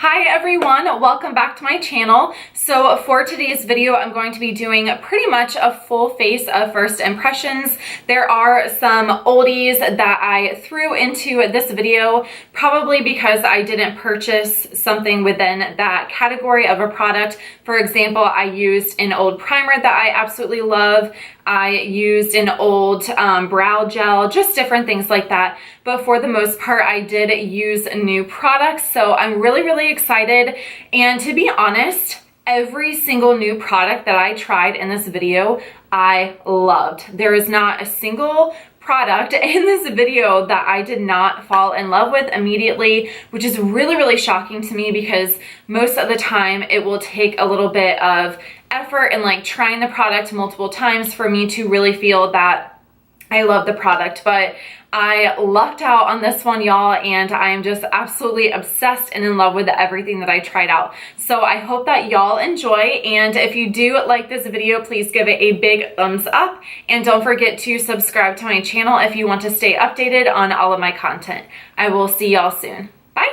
Hi everyone, welcome back to my channel. So for today's video, I'm going to be doing pretty much a full face of first impressions. There are some oldies that I threw into this video, probably because I didn't purchase something within that category of a product. For example, I used an old primer that I absolutely love. I used an old brow gel, just different things like that. But for the most part, I did use new products. So I'm really excited. And to be honest, every single new product that I tried in this video, I loved. There is not a single product in this video that I did not fall in love with immediately, which is really shocking to me because most of the time it will take a little bit of effort and like trying the product multiple times for me to really feel that I love the product. But I lucked out on this one, y'all, and I am just absolutely obsessed and in love with everything that I tried out. So I hope that y'all enjoy, and if you do like this video, please give it a big thumbs up, and don't forget to subscribe to my channel if you want to stay updated on all of my content. I will see y'all soon. Bye!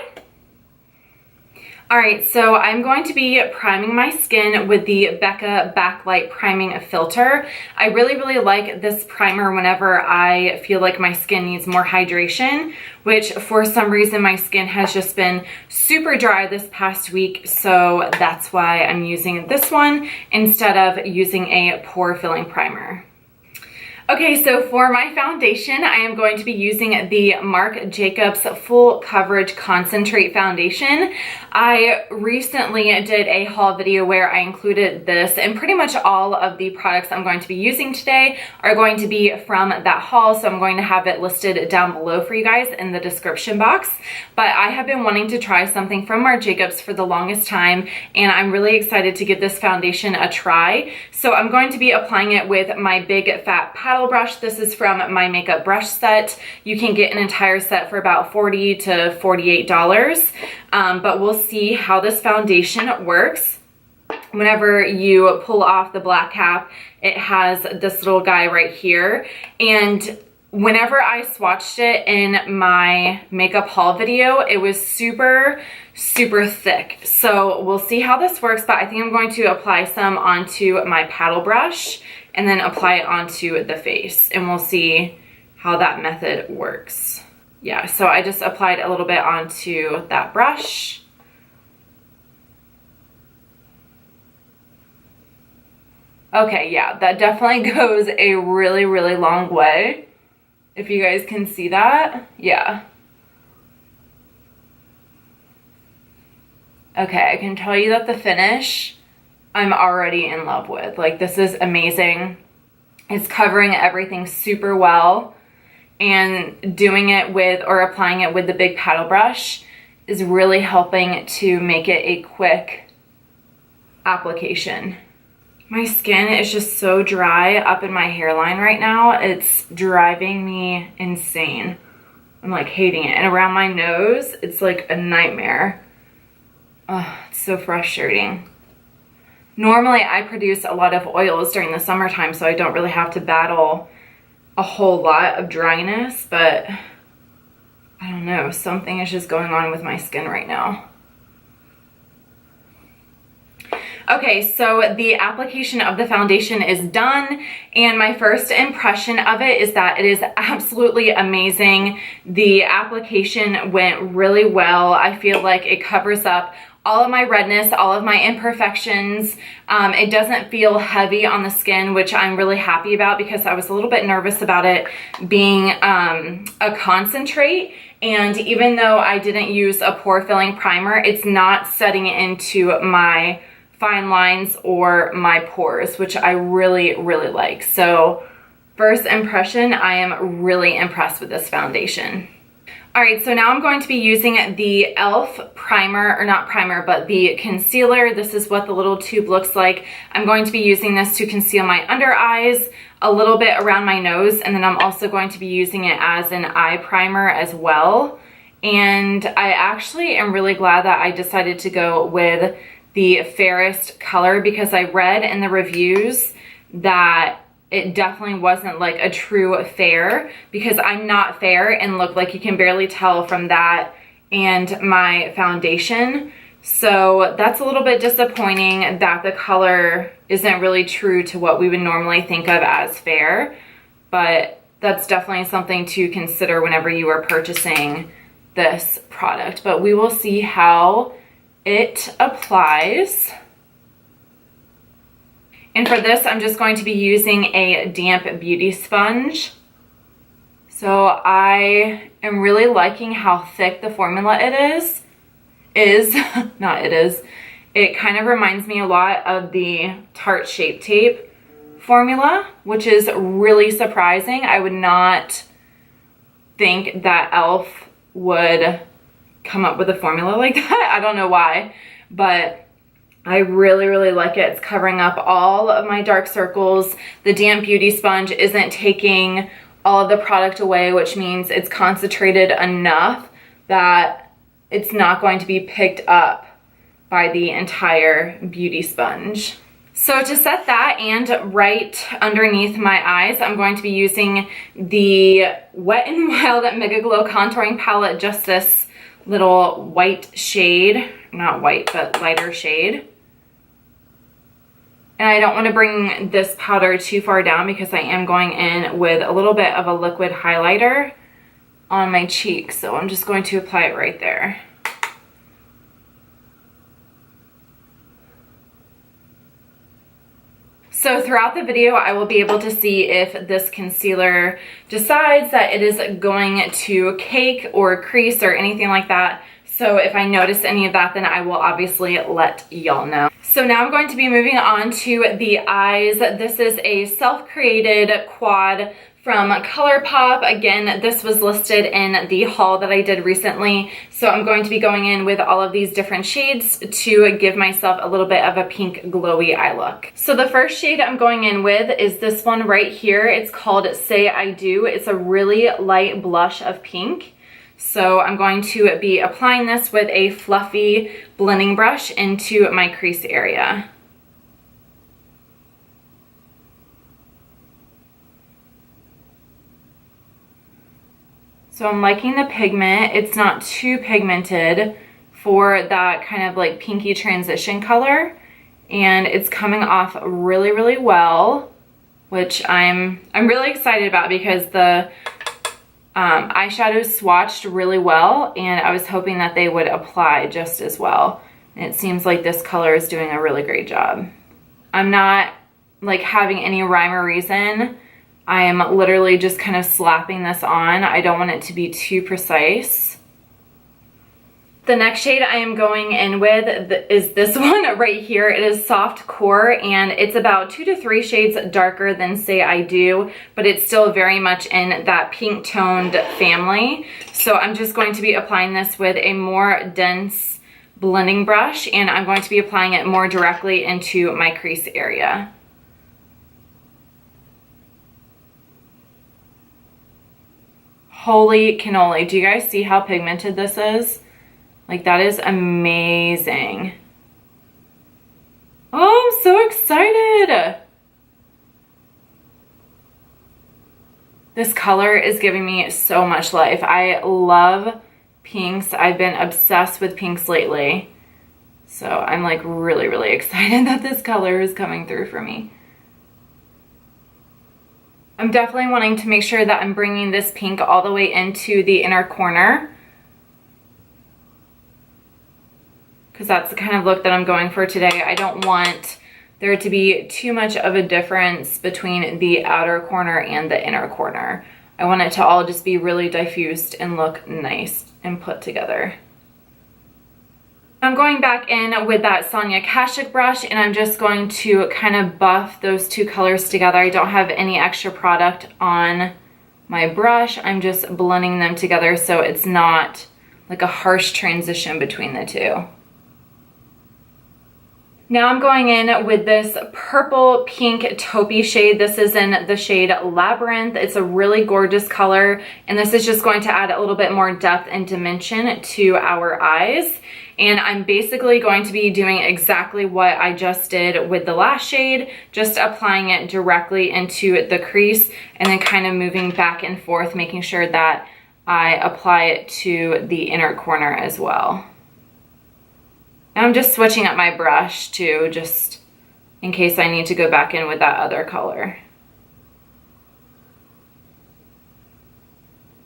Alright, so I'm going to be priming my skin with the Becca Backlight Priming Filter. I really like this primer whenever I feel like my skin needs more hydration, which for some reason my skin has just been super dry this past week, so that's why I'm using this one instead of using a pore filling primer. Okay, so for my foundation, I am going to be using the Marc Jacobs Full Coverage Concentrate Foundation. I recently did a haul video where I included this, and pretty much all of the products I'm going to be using today are going to be from that haul, so I'm going to have it listed down below for you guys in the description box. But I have been wanting to try something from Marc Jacobs for the longest time, and I'm really excited to give this foundation a try. So I'm going to be applying it with my Big Fat Paddle brush. This is from my makeup brush set. You can get an entire set for about $40 to $48, but we'll see how this foundation works. Whenever you pull off the black cap, it has this little guy right here, and whenever I swatched it in my makeup haul video, it was super thick. So we'll see how this works, but I think I'm going to apply some onto my paddle brush and then apply it onto the face, and we'll see how that method works. Yeah, so I just applied a little bit onto that brush. Okay, yeah, that definitely goes a really long way. If you guys can see that, yeah. Okay, I can tell you that the finish I'm already in love with. Like, this is amazing. It's covering everything super well, and doing it with, or applying it with the big paddle brush is really helping to make it a quick application. My skin is just so dry up in my hairline right now. It's driving me insane. I'm like hating it. And around my nose, it's like a nightmare. Oh, it's so frustrating. Normally, I produce a lot of oils during the summertime, so I don't really have to battle a whole lot of dryness, but I don't know, something is just going on with my skin right now. Okay, so the application of the foundation is done, and my first impression of it is that it is absolutely amazing. The application went really well. I feel like it covers up all of my redness, all of my imperfections. It doesn't feel heavy on the skin, which I'm really happy about because I was a little bit nervous about it being a concentrate. And even though I didn't use a pore filling primer, it's not setting into my fine lines or my pores, which I really like. So first impression, I am really impressed with this foundation. All right, so now I'm going to be using the E.L.F. primer, or not primer, but the concealer. This is what the little tube looks like. I'm going to be using this to conceal my under eyes, a little bit around my nose, and then I'm also going to be using it as an eye primer as well. And I actually am really glad that I decided to go with the fairest color, because I read in the reviews that it definitely wasn't like a true fair, because I'm not fair, and look, like you can barely tell from that and my foundation. So that's a little bit disappointing that the color isn't really true to what we would normally think of as fair, but that's definitely something to consider whenever you are purchasing this product. But we will see how it applies. And for this, I'm just going to be using a damp beauty sponge. So I am really liking how thick the formula it is. It kind of reminds me a lot of the Tarte Shape Tape formula, which is really surprising. I would not think that E.L.F would come up with a formula like that. I don't know why, but I really, really like it. It's covering up all of my dark circles. The damp beauty sponge isn't taking all of the product away, which means it's concentrated enough that it's not going to be picked up by the entire beauty sponge. So to set that and right underneath my eyes, I'm going to be using the Wet n Wild Mega Glow Contouring Palette, just this little white shade, not white, but lighter shade. And I don't want to bring this powder too far down because I am going in with a little bit of a liquid highlighter on my cheek. So I'm just going to apply it right there. So throughout the video, I will be able to see if this concealer decides that it is going to cake or crease or anything like that. So if I notice any of that, then I will obviously let y'all know. So now I'm going to be moving on to the eyes. This is a self-created quad from Colourpop. Again, this was listed in the haul that I did recently. So I'm going to be going in with all of these different shades to give myself a little bit of a pink glowy eye look. So the first shade I'm going in with is this one right here. It's called Say I Do. It's a really light blush of pink. So I'm going to be applying this with a fluffy blending brush into my crease area. So I'm liking the pigment. It's not too pigmented for that kind of like pinky transition color. And it's coming off really, really well, which I'm really excited about because the eyeshadows swatched really well and I was hoping that they would apply just as well. And it seems like this color is doing a really great job. I'm not like having any rhyme or reason. I am literally just kind of slapping this on. I don't want it to be too precise. The next shade I am going in with is this one right here. It is Soft Core and it's about 2 to 3 shades darker than Say I Do, but it's still very much in that pink toned family. So I'm just going to be applying this with a more dense blending brush and I'm going to be applying it more directly into my crease area. Holy cannoli, do you guys see how pigmented this is? Like, that is amazing. Oh, I'm so excited. This color is giving me so much life. I love pinks. I've been obsessed with pinks lately. So I'm like really, really excited that this color is coming through for me. I'm definitely wanting to make sure that I'm bringing this pink all the way into the inner corner, because that's the kind of look that I'm going for today. I don't want there to be too much of a difference between the outer corner and the inner corner. I want it to all just be really diffused and look nice and put together. I'm going back in with that Sonia Kashuk brush and I'm just going to kind of buff those two colors together. I don't have any extra product on my brush. I'm just blending them together so it's not like a harsh transition between the two. Now I'm going in with this purple pink taupey shade. This is in the shade Labyrinth. It's a really gorgeous color and this is just going to add a little bit more depth and dimension to our eyes. And I'm basically going to be doing exactly what I just did with the last shade, just applying it directly into the crease and then kind of moving back and forth, making sure that I apply it to the inner corner as well. And I'm just switching up my brush too, just in case I need to go back in with that other color.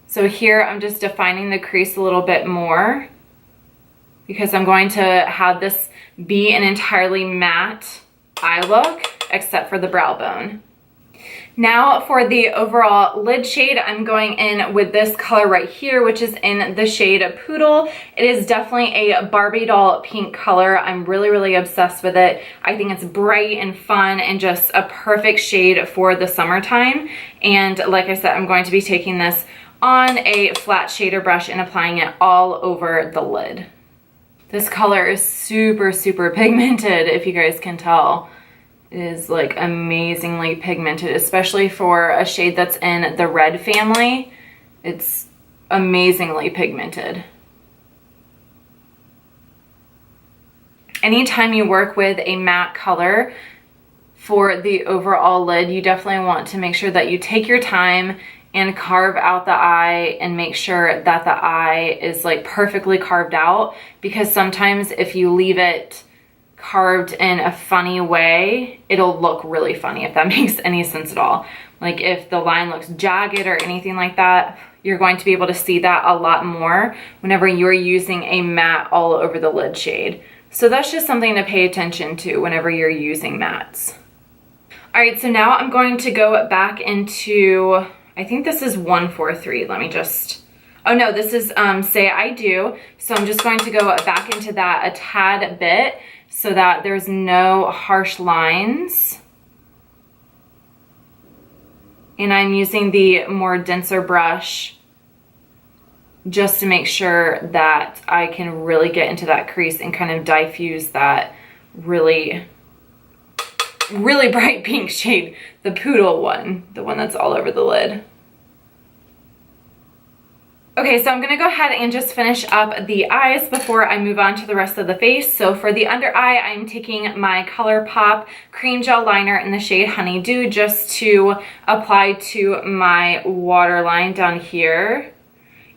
So here I'm just defining the crease a little bit more because I'm going to have this be an entirely matte eye look except for the brow bone. Now for the overall lid shade, I'm going in with this color right here, which is in the shade Poodle. It is definitely a Barbie doll pink color. I'm really, really obsessed with it. I think it's bright and fun and just a perfect shade for the summertime. And like I said, I'm going to be taking this on a flat shader brush and applying it all over the lid. This color is super, super pigmented, if you guys can tell. It is like amazingly pigmented, especially for a shade that's in the red family. It's amazingly pigmented. Anytime you work with a matte color for the overall lid, you definitely want to make sure that you take your time and carve out the eye and make sure that the eye is like perfectly carved out, because sometimes if you leave it carved in a funny way, it'll look really funny, if that makes any sense at all. Like if the line looks jagged or anything like that, you're going to be able to see that a lot more whenever you're using a matte all over the lid shade. So that's just something to pay attention to whenever you're using mattes. All right, so now I'm going to go back into, I think this is 143. Let me just, oh no, this is Say I Do. So I'm just going to go back into that a tad bit so that there's no harsh lines. And I'm using the more denser brush just to make sure that I can really get into that crease and kind of diffuse that really, really bright pink shade, the Poodle one, the one that's all over the lid. Okay, so I'm gonna go ahead and just finish up the eyes before I move on to the rest of the face. So for the under eye, I'm taking my Colourpop Creme Gel Liner in the shade Honeydude just to apply to my waterline down here.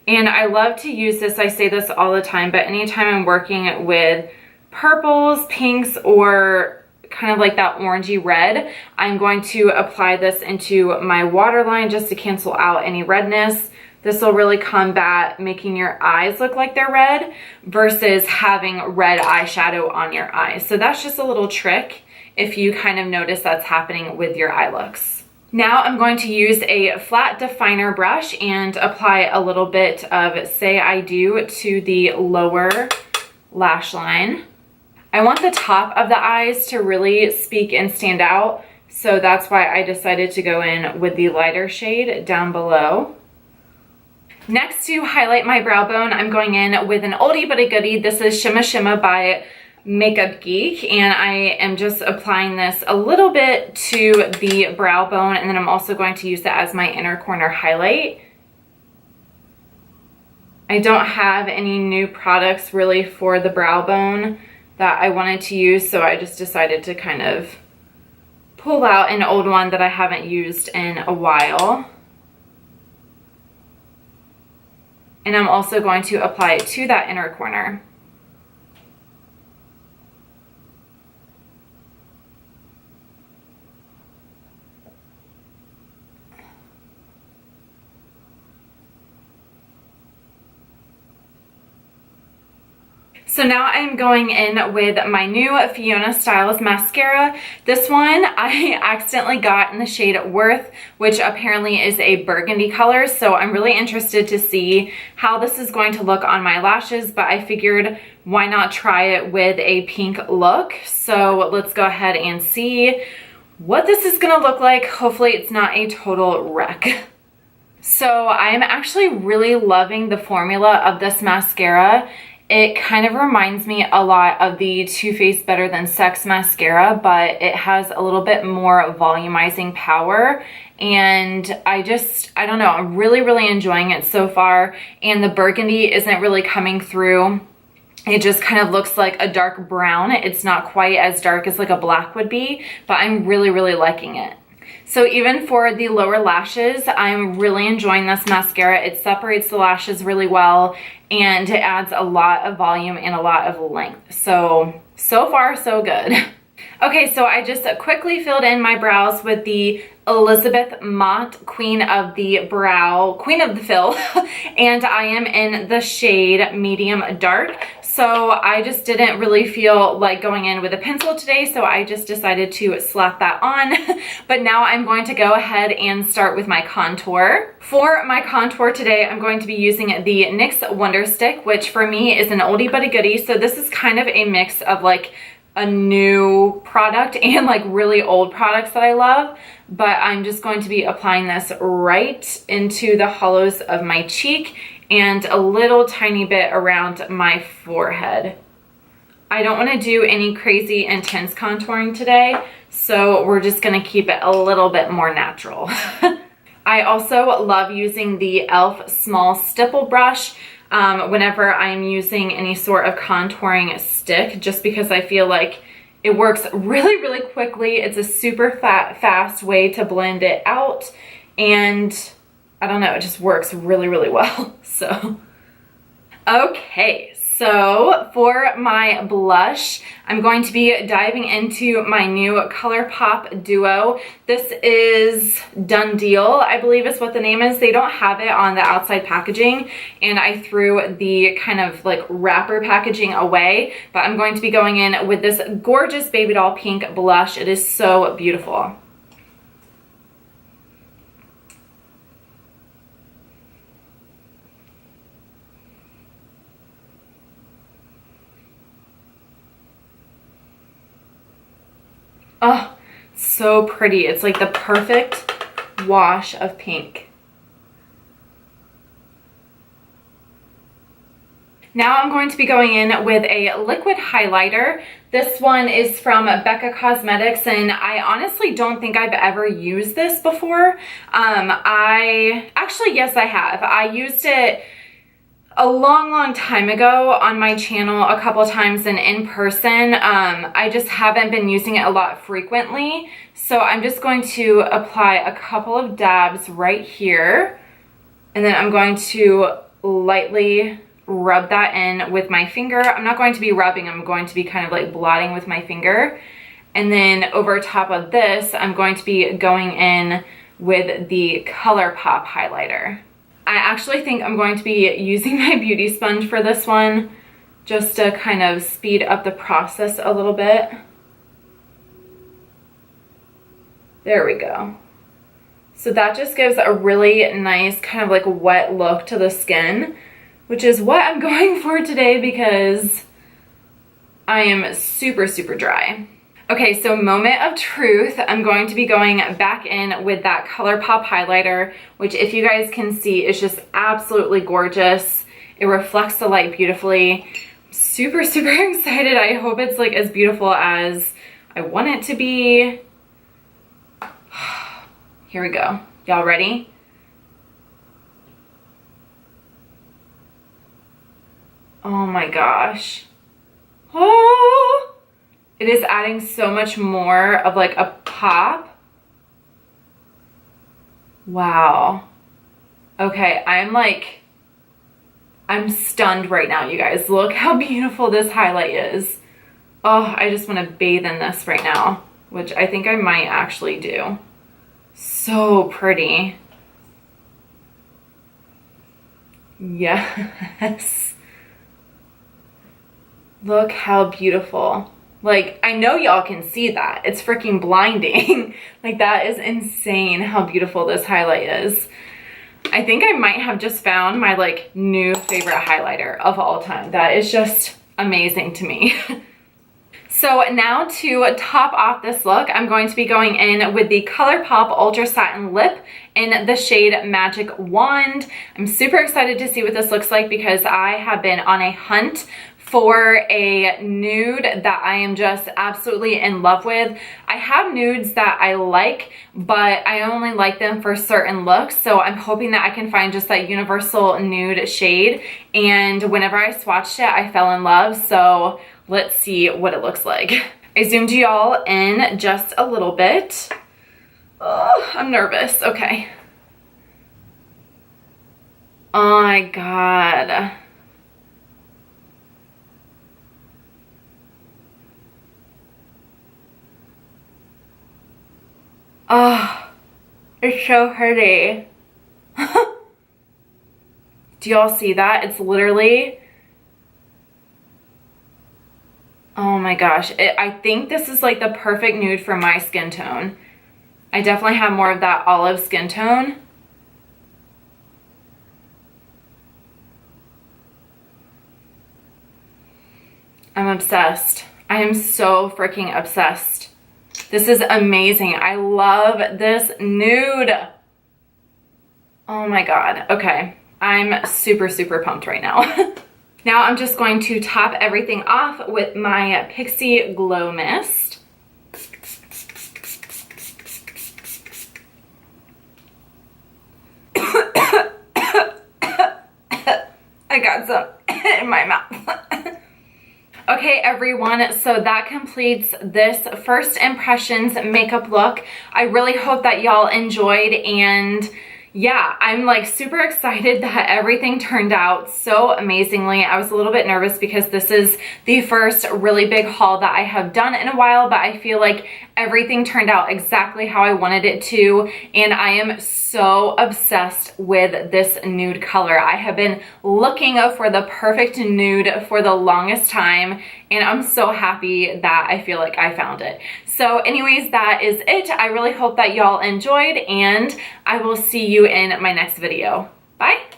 And I love to use this, I say this all the time, but anytime I'm working with purples, pinks, or kind of like that orangey red, I'm going to apply this into my waterline just to cancel out any redness. This will really combat making your eyes look like they're red versus having red eyeshadow on your eyes. So that's just a little trick if you kind of notice that's happening with your eye looks. Now I'm going to use a flat definer brush and apply a little bit of Say I Do to the lower lash line. I want the top of the eyes to really speak and stand out, so that's why I decided to go in with the lighter shade down below. Next, to highlight my brow bone, I'm going in with an oldie but a goodie. This is Shimma Shimma by Makeup Geek, and I am just applying this a little bit to the brow bone, and then I'm also going to use it as my inner corner highlight. I don't have any new products really for the brow bone that I wanted to use, so I just decided to kind of pull out an old one that I haven't used in a while. And I'm also going to apply it to that inner corner. So now I'm going in with my new Fiona Stiles mascara. This one I accidentally got in the shade Worth, which apparently is a burgundy color. So I'm really interested to see how this is going to look on my lashes, but I figured why not try it with a pink look. So let's go ahead and see what this is gonna look like. Hopefully it's not a total wreck. So I'm actually really loving the formula of this mascara. It kind of reminds me a lot of the Too Faced Better Than Sex mascara, but it has a little bit more volumizing power. And I don't know, I'm really, really enjoying it so far. And the burgundy isn't really coming through. It just kind of looks like a dark brown. It's not quite as dark as like a black would be, but I'm really, really liking it. So even for the lower lashes, I'm really enjoying this mascara. It separates the lashes really well and it adds a lot of volume and a lot of length. So far so good. Okay, so I just quickly filled in my brows with the Elizabeth Mott Queen of the Fill, and I am in the shade Medium Dark. So I just didn't really feel like going in with a pencil today, so I just decided to slap that on. But now I'm going to go ahead and start with my contour. For my contour today, I'm going to be using the NYX Wonder Stick, which for me is an oldie but a goodie. So this is kind of a mix of like a new product and like really old products that I love, but I'm just going to be applying this right into the hollows of my cheek and a little tiny bit around my forehead. I don't want to do any crazy intense contouring today, so we're just going to keep it a little bit more natural. I also love using the E.L.F. small stipple brush whenever I'm using any sort of contouring stick, just because I feel like it works really quickly. It's a super fast way to blend it out, and I don't know, it just works really well. So okay, so for my blush, I'm going to be diving into my new Colourpop Duo. This is Done Deal, I believe is what the name is. They don't have it on the outside packaging, and I threw the kind of like wrapper packaging away, but I'm going to be going in with this gorgeous baby doll pink blush. It is so beautiful. Oh, so pretty. It's like the perfect wash of pink. Now I'm going to be going in with a liquid highlighter. This one is from Becca Cosmetics, and I honestly don't think I've ever used this before. Actually, yes, I have. I used it a long time ago on my channel a couple times and in person. I just haven't been using it a lot frequently. So I'm just going to apply a couple of dabs right here. And then I'm going to lightly rub that in with my finger. I'm not going to be rubbing, I'm going to be kind of like blotting with my finger. And then over top of this, I'm going to be going in with the Colourpop highlighter. I actually think I'm going to be using my beauty sponge for this one, just to kind of speed up the process a little bit. There we go. So that just gives a really nice kind of like wet look to the skin, which is what I'm going for today because I am super dry. Okay, so moment of truth, I'm going to be going back in with that Colourpop highlighter, which if you guys can see is just absolutely gorgeous. It reflects the light beautifully. Super excited. I hope it's like as beautiful as I want it to be. Here we go. Y'all ready? Oh my gosh. Oh! It is adding so much more of like a pop. Wow. Okay, I'm stunned right now, you guys. Look how beautiful this highlight is. Oh, I just want to bathe in this right now, which I think I might actually do. So pretty. Yes. Look how beautiful. Like, I know y'all can see that. It's freaking blinding. Like, that is insane how beautiful this highlight is. I think I might have just found my, like, new favorite highlighter of all time. That is just amazing to me. So now to top off this look, I'm going to be going in with the Colourpop Ultra Satin Lip in the shade Magic Wand. I'm super excited to see what this looks like because I have been on a hunt for a nude that I am just absolutely in love with. I have nudes that I like, but I only like them for certain looks, so I'm hoping that I can find just that universal nude shade, and whenever I swatched it, I fell in love, so let's see what it looks like. I zoomed y'all in just a little bit. Oh, I'm nervous. Okay. Oh my God. Oh, it's so pretty. Do y'all see that? It's literally, oh my gosh. I think this is like the perfect nude for my skin tone. I definitely have more of that olive skin tone. I'm obsessed. I am so freaking obsessed. This is amazing. I love this nude. Oh my God. Okay. I'm super, super pumped right now. Now I'm just going to top everything off with my Pixi Glow Mist. I got some in my mouth. Okay, everyone, so that completes this first impressions makeup look. I really hope that y'all enjoyed, and yeah, I'm like super excited that everything turned out so amazingly. I was a little bit nervous because this is the first really big haul that I have done in a while, but I feel like everything turned out exactly how I wanted it to, and I am so obsessed with this nude color. I have been looking for the perfect nude for the longest time, and I'm so happy that I feel like I found it. So anyways, that is it. I really hope that y'all enjoyed, and I will see you in my next video. Bye.